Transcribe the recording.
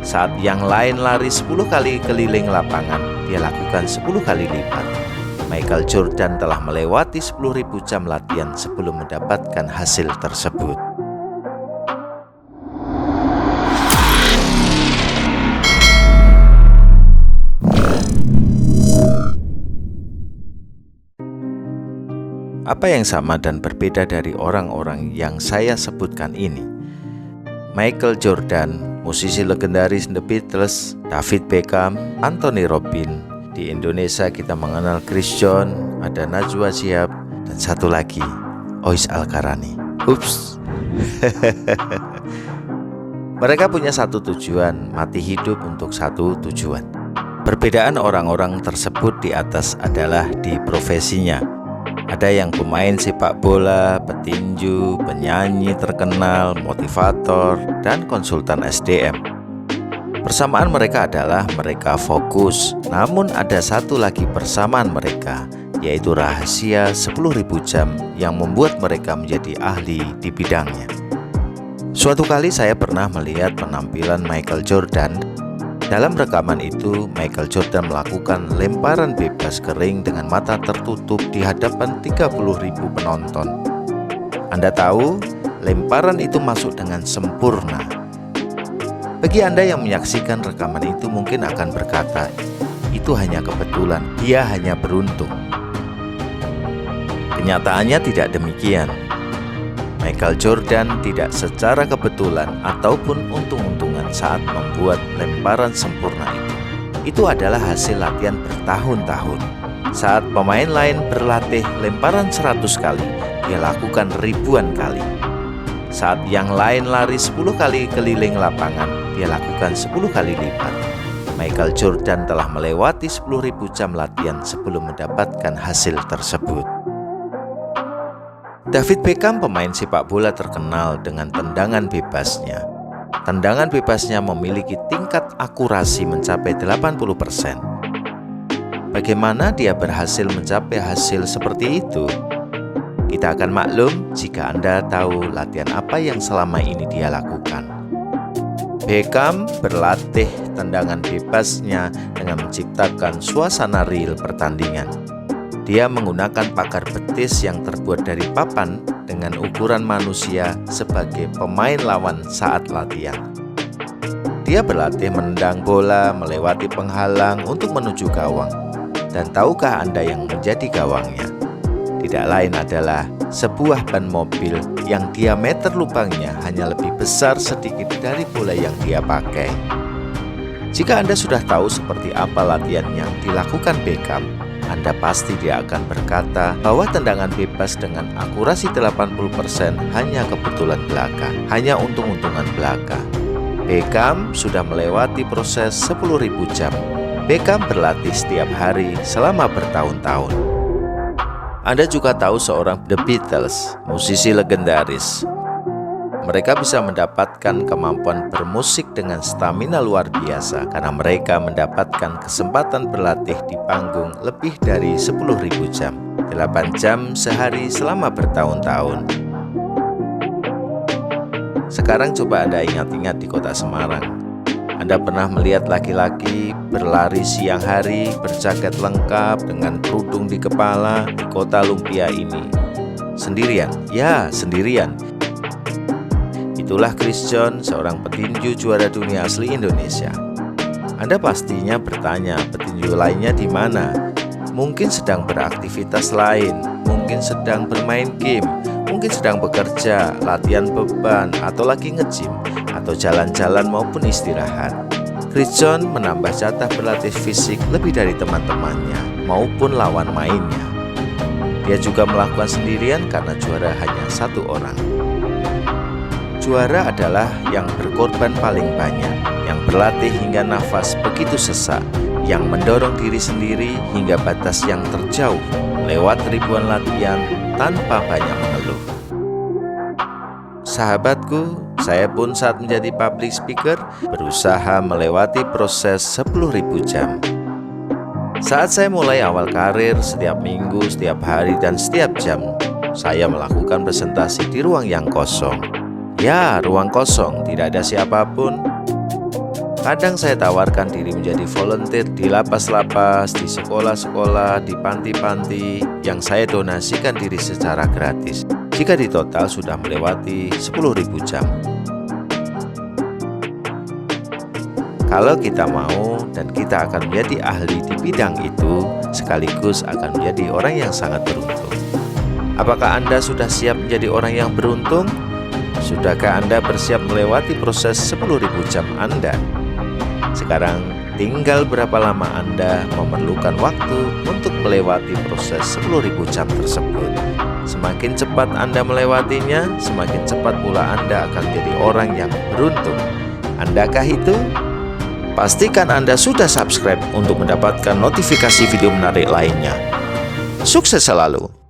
Saat yang lain lari 10 kali keliling lapangan, dia lakukan 10 kali lipat. Michael Jordan telah melewati 10.000 jam latihan sebelum mendapatkan hasil tersebut. Apa yang sama dan berbeda dari orang-orang yang saya sebutkan ini? Michael Jordan, musisi legendaris The Beatles, David Beckham, Anthony Robin. Di Indonesia kita mengenal Chris John, ada Najwa Shihab, dan satu lagi, Ois Al-Qarani. Ups. Mereka punya satu tujuan, mati hidup untuk satu tujuan. Perbedaan orang-orang tersebut di atas adalah di profesinya. Ada yang pemain sepak bola, petinju, penyanyi terkenal, motivator, dan konsultan SDM. Persamaan mereka adalah mereka fokus, namun ada satu lagi persamaan mereka, yaitu rahasia 10.000 jam yang membuat mereka menjadi ahli di bidangnya. Suatu kali saya pernah melihat penampilan Michael Jordan. Dalam rekaman itu, Michael Jordan melakukan lemparan bebas kering dengan mata tertutup di hadapan 30.000 penonton. Anda tahu, lemparan itu masuk dengan sempurna. Bagi Anda yang menyaksikan rekaman itu mungkin akan berkata, itu hanya kebetulan, dia hanya beruntung. Kenyataannya tidak demikian. Michael Jordan tidak secara kebetulan ataupun untung-untungan saat membuat lemparan sempurna itu. Itu adalah hasil latihan bertahun-tahun. Saat pemain lain berlatih lemparan 100 kali, dia lakukan ribuan kali. Saat yang lain lari 10 kali keliling lapangan, dia lakukan 10 kali lipat. Michael Jordan telah melewati 10.000 jam latihan sebelum mendapatkan hasil tersebut. David Beckham, pemain sepak bola terkenal dengan tendangan bebasnya. Tendangan bebasnya memiliki tingkat akurasi mencapai 80%. Bagaimana dia berhasil mencapai hasil seperti itu? Kita akan maklum jika Anda tahu latihan apa yang selama ini dia lakukan. Beckham berlatih tendangan bebasnya dengan menciptakan suasana real pertandingan. Dia menggunakan pagar betis yang terbuat dari papan dengan ukuran manusia sebagai pemain lawan saat latihan. Dia berlatih menendang bola melewati penghalang untuk menuju gawang. Dan tahukah Anda yang menjadi gawangnya? Tidak lain adalah sebuah ban mobil yang diameter lubangnya hanya lebih besar sedikit dari bola yang dia pakai. Jika Anda sudah tahu seperti apa latihan yang dilakukan Beckham, Anda pasti dia akan berkata bahwa tendangan bebas dengan akurasi 80% hanya kebetulan belaka, hanya untung-untungan belaka. Beckham sudah melewati proses 10.000 jam. Beckham berlatih setiap hari selama bertahun-tahun. Anda juga tahu seorang The Beatles, musisi legendaris. Mereka bisa mendapatkan kemampuan bermusik dengan stamina luar biasa karena mereka mendapatkan kesempatan berlatih di panggung lebih dari 10.000 jam, 8 jam sehari selama bertahun-tahun. Sekarang coba Anda ingat-ingat di kota Semarang. Anda pernah melihat laki-laki berlari siang hari berjaket lengkap dengan kerudung di kepala di kota lumpia ini. Sendirian, ya sendirian. Itulah Chris John, seorang petinju juara dunia asli Indonesia. Anda pastinya bertanya, petinju lainnya di mana? Mungkin sedang beraktivitas lain, mungkin sedang bermain game, mungkin sedang bekerja, latihan beban, atau lagi nge-gym, atau jalan-jalan maupun istirahat. Chris John menambah jatah berlatih fisik lebih dari teman-temannya maupun lawan mainnya. Dia juga melakukan sendirian karena juara hanya satu orang. Juara adalah yang berkorban paling banyak, yang berlatih hingga nafas begitu sesak, yang mendorong diri sendiri hingga batas yang terjauh, lewat ribuan latihan tanpa banyak mengeluh. Sahabatku, saya pun saat menjadi public speaker berusaha melewati proses 10.000 jam. Saat saya mulai awal karir, setiap minggu, setiap hari, dan setiap jam, saya melakukan presentasi di ruang yang kosong. Ya, ruang kosong, tidak ada siapapun. Kadang saya tawarkan diri menjadi volunteer di lapas-lapas, di sekolah-sekolah, di panti-panti yang saya donasikan diri secara gratis. Jika di total sudah melewati 10.000 jam. Kalau kita mau dan kita akan menjadi ahli di bidang itu, sekaligus akan menjadi orang yang sangat beruntung. Apakah Anda sudah siap menjadi orang yang beruntung? Sudahkah Anda bersiap melewati proses 10.000 jam Anda? Sekarang tinggal berapa lama Anda memerlukan waktu untuk melewati proses 10.000 jam tersebut. Semakin cepat Anda melewatinya, semakin cepat pula Anda akan menjadi orang yang beruntung. Andakah itu? Pastikan Anda sudah subscribe untuk mendapatkan notifikasi video menarik lainnya. Sukses selalu!